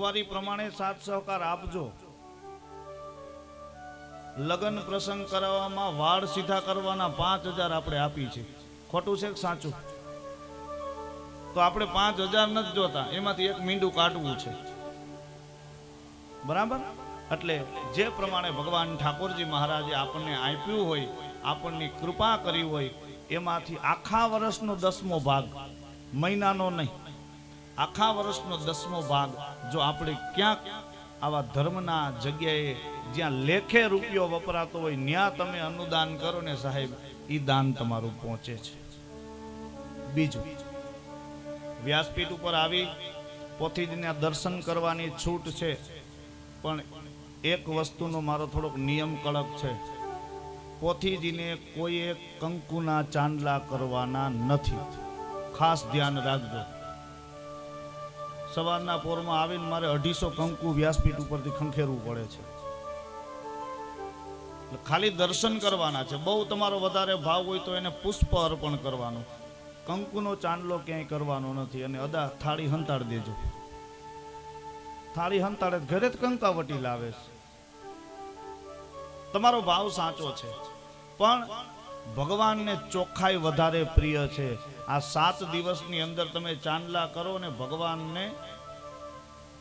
મોંઘવારી પ્રમાણે સાથ સહકાર આપજો. લગ્ન પ્રસંગ કરાવવામાં વાળ સીધા કરવાના 5000 આપણે આપી છે. ખોટું છે કે સાચું? તો આપણે 5000 નથી જોતા, એમાંથી એક મીંડું કાઢવું છે. બરાબર? એટલે જે પ્રમાણે ભગવાન ઠાકોરજી મહારાજે આપણને આપ્યું હોય, આપણની કૃપા કરી હોય, એમાંથી આખા વર્ષનો 10મો ભાગ, મહિનાનો નહીં, આખા વર્ષનો 10મો ભાગ જો આપણે ક્યાંક આવા ધર્મના જગ્યાએ જ્યાં લેખે રૂપિયો વપરાતો હોય ત્યાં તમે અનુદાન કરો ને સાહેબ, ઈ દાન તમારું પહોંચે છે. બીજું, વ્યાસપીઠ ઉપર આવી પોથીજીના દર્શન કરવાની છૂટ છે, પણ એક વસ્તુનો મારો થોડોક નિયમ કડક છે. પોથીજીને કોઈએ કંકુના ચાંદલા કરવાના નથી, ખાસ ધ્યાન રાખજો. સવારના પોરમાં આવીને મારે 250 કંકુ વ્યાસપીઠ ઉપરથી ખંખેરવું પડે છે. ખાલી દર્શન કરવાના છે. બહુ તમારો વધારે ભાવ હોય તો એને પુષ્પ અર્પણ કરવાનું, કંકુનો ચાંદલો ક્યાંય કરવાનો નથી. અને અદા થાળી હંતાડ દેજો. થાળી હંતાડે ઘરે જ કંકાવટી લાવે છે. તમારો ભાવ સાચો છે, પણ ભગવાનને ચોખ્ખાઈ વધારે પ્રિય છે. આ 7 દિવસની અંદર તમે ચાંદલા કરો ને ભગવાનને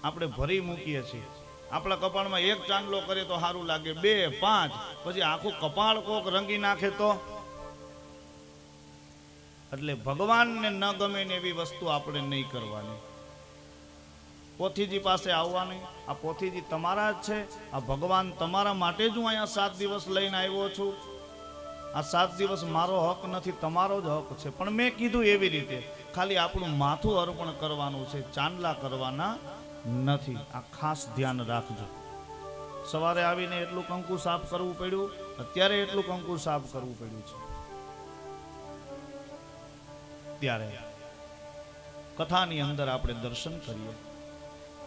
આપણે ભરી મૂકીએ છીએ. આપણા કપાળમાં એક ચાંદલો કરીએ તો સારું લાગે, 2, 5, પછી આખું કપાળ કોક રંગી નાખે તો. એટલે ભગવાનને ન ગમે ને એવી વસ્તુ આપણે નહીં કરવાની. પોથીજી પાસે આવવાની. આ પોથીજી તમારા જ છે. આ ભગવાન તમારા માટે જ હું અહીંયા 7 દિવસ લઈને આવ્યો છું. આ 7 દિવસ મારો હક નથી, તમારો જ હક છે. પણ મેં કીધું એવી રીતે ખાલી આપણું માથું અર્પણ કરવાનું છે, ચાંદલા કરવાના નથી. આ ખાસ ધ્યાન રાખજો. સવારે આવીને એટલું કંકુ સાફ કરવું પડ્યું, અત્યારે એટલું કંકુ સાફ કરવું પડ્યું છે. ત્યારે કથાની અંદર આપણે દર્શન કરીએ.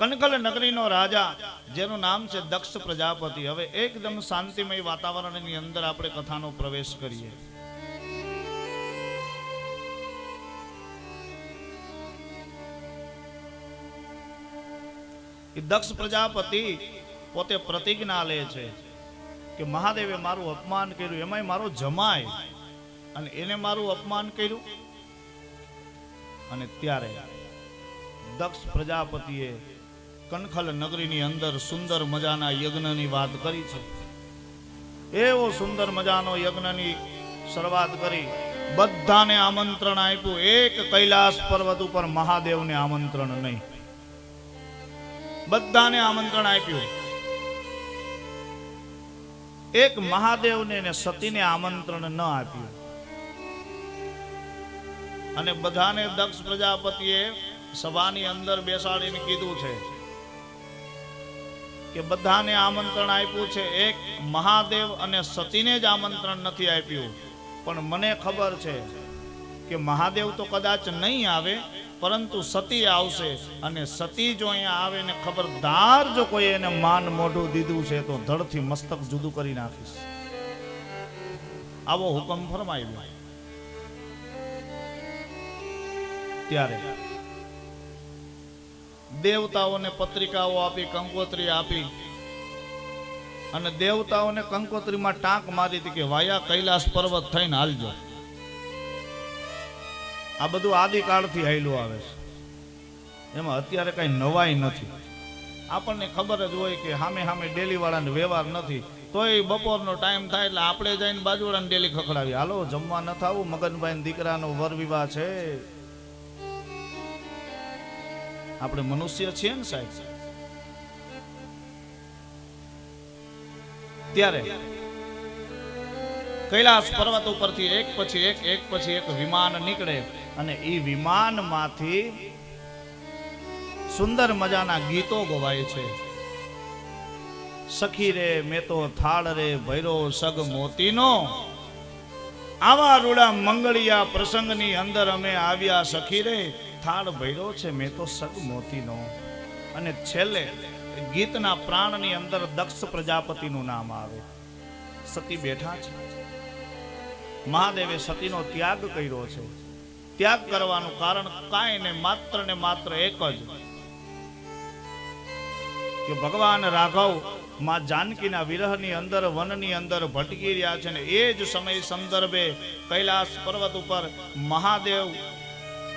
કનકલ નગરીનો રાજા, જેનું નામ છે દક્ષ પ્રજાપતિ. હવે એકદમ શાંતિમય વાતાવરણની અંદર આપણે કથાનો પ્રવેશ કરીએ. દક્ષ પ્રજાપતિ પોતે પ્રતિજ્ઞા લે છે કે મહાદેવે મારું અપમાન કર્યું, એમાંય મારો જમાય, અને એને મારું અપમાન કર્યું. અને ત્યારે દક્ષ પ્રજાપતિએ કનખલ નગરીની અંદર સુંદર મજાના યજ્ઞની વાત કરી છે. એવો સુંદર મજાનો યજ્ઞની શરૂઆત કરી. બધાને આમંત્રણ આપ્યું. એક કૈલાસ પર્વત ઉપર મહાદેવને આમંત્રણ નહીં. બધાને આમંત્રણ આપ્યું. એક મહાદેવને ને સતીને આમંત્રણ ન આપ્યું. અને બધાને દક્ષ પ્રજાપતિએ સભાની અંદર બેસાડીને કીધું છે કે બધાને આમંત્રણ આપ્યું છે, એક મહાદેવ અને સતીને જ આમંત્રણ નથી આપ્યું. પણ મને ખબર છે કે મહાદેવ તો કદાચ નહીં આવે, પરંતુ સતી આવશે. અને સતી જો અહીંયા આવે ને ખબરદાર જો કોઈ એને માન મોઢું દીધું છે તો ધડથી મસ્તક જુદું કરી નાખીશ. આવો હુકમ ફરમાવ્યો. ત્યારે દેવતાઓને પત્રિકાઓ આપી, કંકોત્રી આપી, અને દેવતાઓને કંકોત્રીમાં ટાંક મારી હતી કે વાયા કૈલાસ પર્વત થઈને હાલજો. આ બધું આદિકાળથી હાલ્યું આવે છે. એમાં અત્યારે કઈ નવાઈ નથી. આપણને ખબર જ હોય કે સામે સામે ડેલી વાળાને વ્યવહાર નથી, તોય બપોરનો ટાઈમ થાય એટલે આપણે જઈને બાજુવાળાને ડેલી ખખડાવી, હાલો જમવા ન થાવું, મગનભાઈ દીકરાનો વર વિવાહ છે. આપણે મનુષ્ય છીએ ને સાહેબ. ત્યારે કૈલાસ પર્વત ઉપરથી એક પછી એક વિમાન નીકળે, અને એ વિમાનમાંથી સુંદર મજાના ગીતો ગવાય છે. સખી રે મેં તો થાળ રે ભૈરો સગ મોતીનો, આવા રૂડા મંગળિયા પ્રસંગની અંદર અમે આવ્યા. સખી રે થાળ ભૈરો છે મેં તો સગ મોતીનો. અને છેલ્લે ગીતના પ્રાણની અંદર દક્ષ પ્રજાપતિનું નામ આવે. સતી બેઠા છે. મહાદેવે સતીનો ત્યાગ કર્યો છે. ત્યાગ કરવાનું કારણ કાંઈ ને માત્ર એક જ કે ભગવાન રાઘવ માં જાનકીના વિરહની અંદર વનની અંદર ભટકી રહ્યા છે ને એ જ સમય સંદર્ભે કૈલાસ પર્વત ઉપર મહાદેવ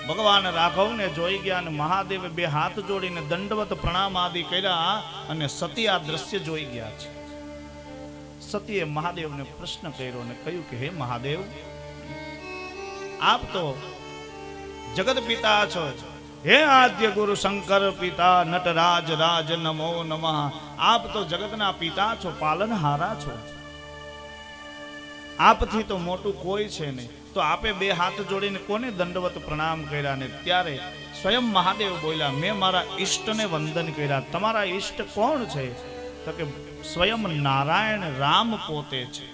ભગવાન રાઘવને જોઈ ગયા અને મહાદેવે બે હાથ જોડીને દંડવત પ્રણામ આદિ કર્યા અને સતી આ દ્રશ્ય જોઈ ગયા છે. સતીએ મહાદેવને પ્રશ્ન કર્યો અને કહ્યું કે હે મહાદેવ, આપ તો જગત પિતા છો, હે આદ્ય ગુરુ શંકર પિતા નટરાજ રાજ નમો નમઃ. આપ તો જગતના પિતા છો, પાલનહારા છો, આપથી તો મોટું કોઈ છે નહીં. તો આપે બે હાથ જોડીને કોને દંડવત પ્રણામ કર્યા? ને ત્યારે સ્વયં મહાદેવ બોલ્યા, મેં મારા ઈષ્ટને વંદન કર્યા. તમારા ઈષ્ટ કોણ છે? તો કે સ્વયં નારાયણ રામ પોતે છે.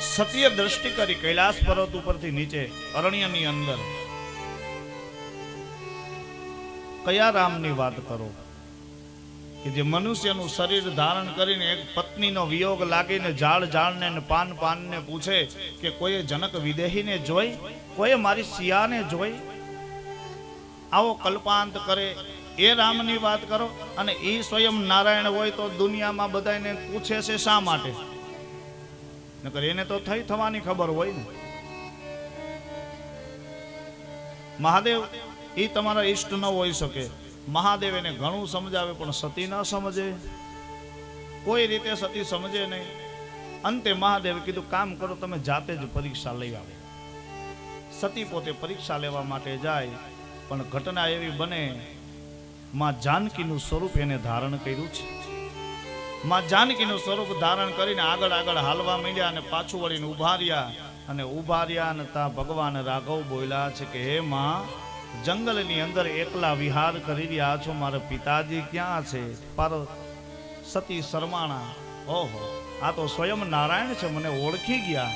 સતીએ દ્રષ્ટિ કરી કૈલાસ પર્વત ઉપરથી નીચે અરણ્યની અંદર. કયા રામની વાત કરો કે જે મનુષ્યનું શરીર ધારણ કરીને એક પત્નીનો વિયોગ લાગીને ઝાડ ઝાડને પાન પાનને પૂછે કે કોઈએ જનક વિદેહીને જોઈ, કોઈએ મારી સિયાને જોઈ, આવો કલ્પાંત કરે એ રામની વાત કરો. અને એ સ્વયં નારાયણ હોય તો દુનિયામાં બધાને પૂછે છે શા માટે? નકર એને તો થવાની ખબર હોય ને. મહાદેવ એ તમારા ઈષ્ટ ન હોઈ શકે. મહાદેવ એને ઘણું સમજાવે પણ સતી ન સમજે, કોઈ રીતે સતી સમજે નહીં. અંતે મહાદેવે કીધું કામ કરો, તમે જાતે જ પરીક્ષા લઈ આવો. સતી પોતે પરીક્ષા લેવા માટે જાય પણ ઘટના એવી બને, માં જાનકીનું સ્વરૂપ એને ધારણ કર્યું છે. માં જાનકીનું સ્વરૂપ ધારણ કરીને આગળ આગળ હાલવા માંડ્યા અને પાછું વળીને ઉભા રહ્યા. અને ઉભા રહ્યા અને ત્યાં ભગવાન રાઘવ બોલ્યા છે કે હે માં, જંગલની અંદર એકલા વિહાર કરી રહ્યા છો, મારા પિતાજી ક્યાં છે? પર સતી શરમાણા, ઓહો આ તો સ્વયં નારાયણ છે, મને ઓળખી ગયા.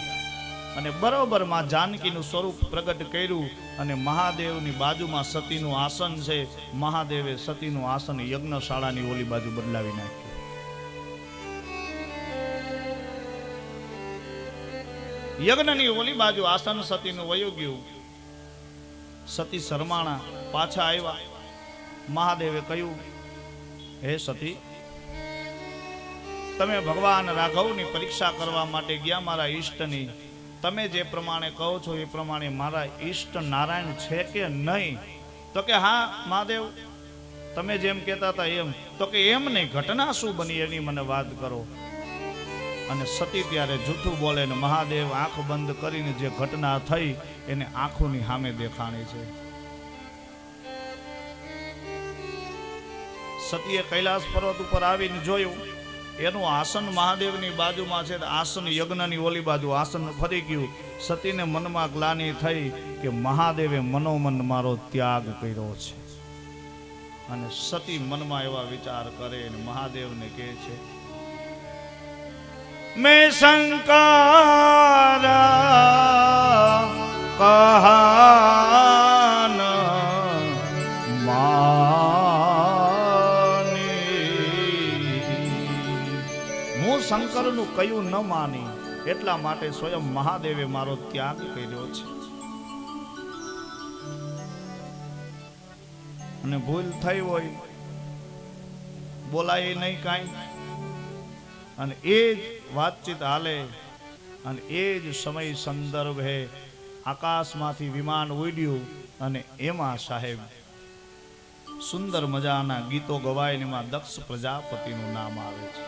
અને બરોબર માં જાનકીનું સ્વરૂપ પ્રગટ કર્યું અને મહાદેવની બાજુમાં સતીનું આસન છે. મહાદેવે સતીનું આસન યજ્ઞશાળાની ઓલી બાજુ બદલાવી નાખ્યું. યજ્ઞની ઓલી બાજુ આસન સતીનું વયું ગયું. સતી શરમાણા, પાછા આવ્યા. મહાદેવે કહ્યું, હે સતી, તમે ભગવાન રાઘવની પરીક્ષા કરવા માટે ગયા મારા ઈષ્ટની. તમે જે પ્રમાણે કહો છો એ પ્રમાણે મારા ઈષ્ટ નારાયણ છે કે નહીં? તો કે હા મહાદેવ, તમે જેમ કહેતા હતા એમ. તો કે એમ નહીં, ઘટના શું બની એની મને વાત કરો. અને સતી ત્યારે જૂઠું બોલે ને મહાદેવ આંખ બંધ કરીને જે ઘટના થઈ એને આંખોની સામે દેખાણી છે. સતીએ કૈલાસ પર્વત ઉપર આવીને જોયું, એનું આસન મહાદેવની બાજુમાં છે. આસન યજ્ઞની ઓલી બાજુ આસન ફરી ગયું. સતીને મનમાં ગ્લાનિ થઈ કે મહાદેવે મનોમન મારો ત્યાગ કર્યો છે. અને સતી મનમાં એવા વિચાર કરે અને મહાદેવને કહે છે, मैं शंकर कहान मानी, હું શંકરનું કયું ન માની એટલા માટે સ્વયં મહાદેવે મારો ત્યાગ કર્યો છે. અને ભૂલ થઈ હોય બોલાય નહીં કાંઈ. અને એ જ વાતચીત હાલે અને એ જ સમય સંદર્ભે આકાશમાંથી વિમાન ઉડ્યું અને એમાં સાહેબ સુંદર મજાના ગીતો ગવાય. એમાં દક્ષ પ્રજાપતિનું નામ આવે છે.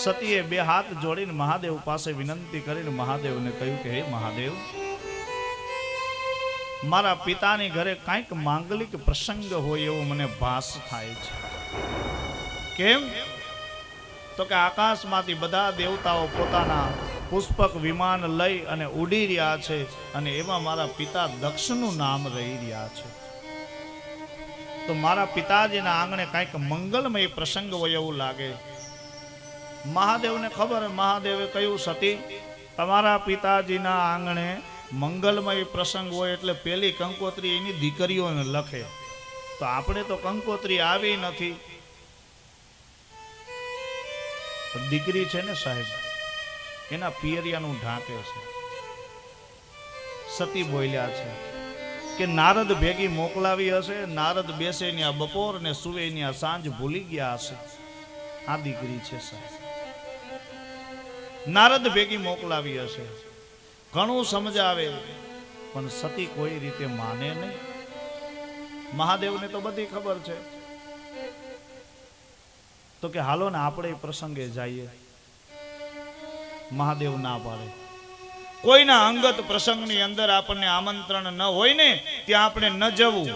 સતીએ બે હાથ જોડીને મહાદેવ પાસે વિનંતી કરીને મહાદેવને કહ્યું કે હે મહાદેવ, મારા પિતાની ઘરે કાંઈક માંગલિક પ્રસંગ હોય એવું મને ભાસ થાય છે. કેમ? તો કે આકાશમાંથી બધા દેવતાઓ પોતાના પુષ્પક વિમાન લઈ અને ઉડી રહ્યા છે અને એમાં મારા પિતા દક્ષનું નામ રહી રહ્યા છે. તો મારા પિતાજીના આંગણે કાંઈક મંગલમય પ્રસંગ હોય એવું લાગે. મહાદેવને ખબર. મહાદેવે કહ્યું, સતી, તમારા પિતાજીના આંગણે મંગલમય પ્રસંગ હોય એટલે પેલી કંકોત્રી એની દીકરીઓને લખે. તો આપણે તો કંકોત્રી આવી નથી. દીકરી છે ને સાહેબ, એના પિયરિયાનું ઢાંકે છે. સતી બોલ્યા છે કે નારદ ભેગી મોકલાવી હશે, નારદ બેસે ની આ બપોર ને સુવે ની આ સાંજ ભૂલી ગયા હશે. આ દીકરી છે સાહેબ, નારદ ભેગી મોકલાવી હશે, ઘણું સમજાવે પણ સતી કોઈ રીતે માને નહીં. મહાદેવને તો બધી ખબર છે, તો કે હાલો ને આપણે પ્રસંગે જઈએ. મહાદેવ ના પાડે. કોઈના અંગત પ્રસંગની અંદર આપણને આમંત્રણ ન હોય ને ત્યાં આપણે ન જવું.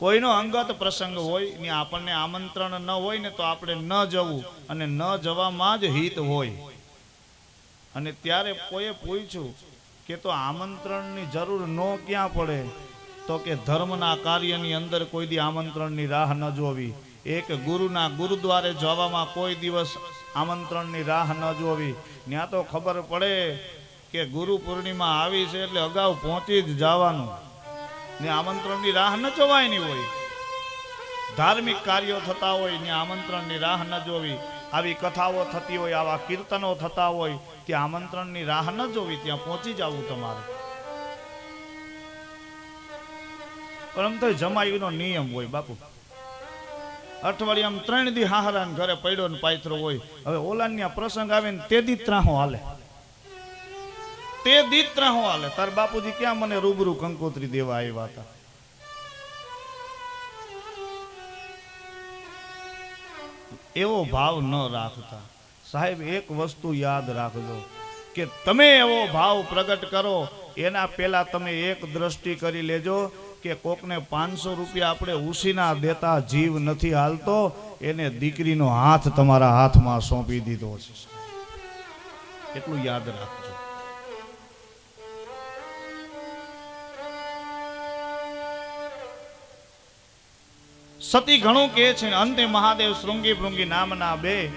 કોઈનો અંગત પ્રસંગ હોય ને આપણને આમંત્રણ ન હોય ને તો આપણે ન જવું, અને ન જવામાં જ હિત હોય. અને ત્યારે કોઈએ પૂછ્યું કે તો આમંત્રણની જરૂર ન ક્યાં પડે, તો કે ધર્મના કાર્યની અંદર કોઈ દી આમંત્રણની રાહ ન જોવી. એક ગુરુના ગુરુદ્વારે જવામાં કોઈ દિવસ આમંત્રણની રાહ ન જોવી. ત્યાં તો ખબર પડે કે ગુરુ પૂર્ણિમા આવી છે એટલે અગાઉ પહોંચી જ જવાનું ને આમંત્રણની રાહ ન જોવાયની હોય. ધાર્મિક કાર્યો થતા હોય ને આમંત્રણની રાહ ન જોવી. આવી કથાઓ થતી હોય, આવા કીર્તનો થતા હોય, ત્યાં આમંત્રણની રાહ ન જોવી, ત્યાં પહોંચી જવું તમારે. પરંતુ જમાઈનો નિયમ હોય બાપુ. અઠવાડિયામાં 3 દી હાહરાન ઘરે પડ્યો ને પાયથરો હોય. હવે ઓલાન્યા પ્રસંગ આવે ને તે દી ત્રાહો હાલે, તે દી ત્રાહો હાલે. તાર બાપુજી ક્યાં મને રૂબરૂ કંકોત્રી દેવા આવ્યા હતા. એવો ભાવ ન રાખતા સાહેબ. એક વસ્તુ યાદ રાખજો કે તમે એવો ભાવ પ્રગટ કરો એના પહેલા તમે એક દ્રષ્ટિ કરી લેજો કે કોકને 500 રૂપિયા આપણે ઉસીના દેતા જીવ નથી હાલતો, એને દીકરીનો હાથ તમારા હાથમાં સોંપી દીધો છે. એટલું યાદ રાખજો. સતી ઘણું કહે છે. અંતે મહાદેવ શૃંગી ભૃંગી નામના 2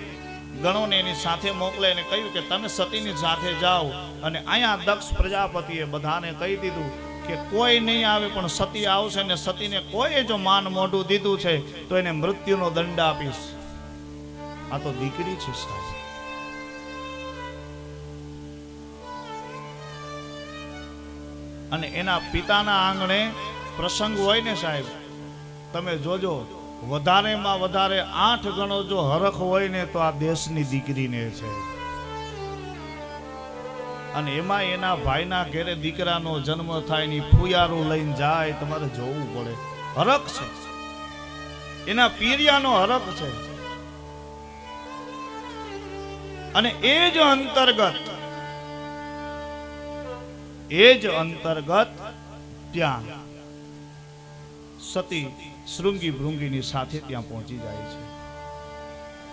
ગણોને એની સાથે મોકલે અને કહ્યું કે તમે સતીની સાથે જાઓ. અને અહીંયા દક્ષ પ્રજાપતિએ બધાને કહી દીધું કે કોઈ નહીં આવે પણ સતી આવશે, ને સતીને કોઈ જો માન મોઢું દીધું છે તો એને મૃત્યુનો દંડ આપીશ. આ તો દીકરી છે સાહેબ. અને એના પિતાના આંગણે પ્રસંગ હોય ને સાહેબ, તમે જોજો વધારેમાં વધારે 8 ગણો જો હરખ હોય ને તો આ દેશની દીકરીને છે. અને એમાં એના ભાઈના ઘરે દીકરાનો જન્મ થાય ની ફુયારું લઈને જાય, તમારે જોવું પડે. હરખ છે, એના પીરિયાનો હરખ છે. અને એ જ અંતર્ગત ત્યાં સતી શૃંગી ભૃંગીની સાથે ત્યાં પહોંચી જાય છે.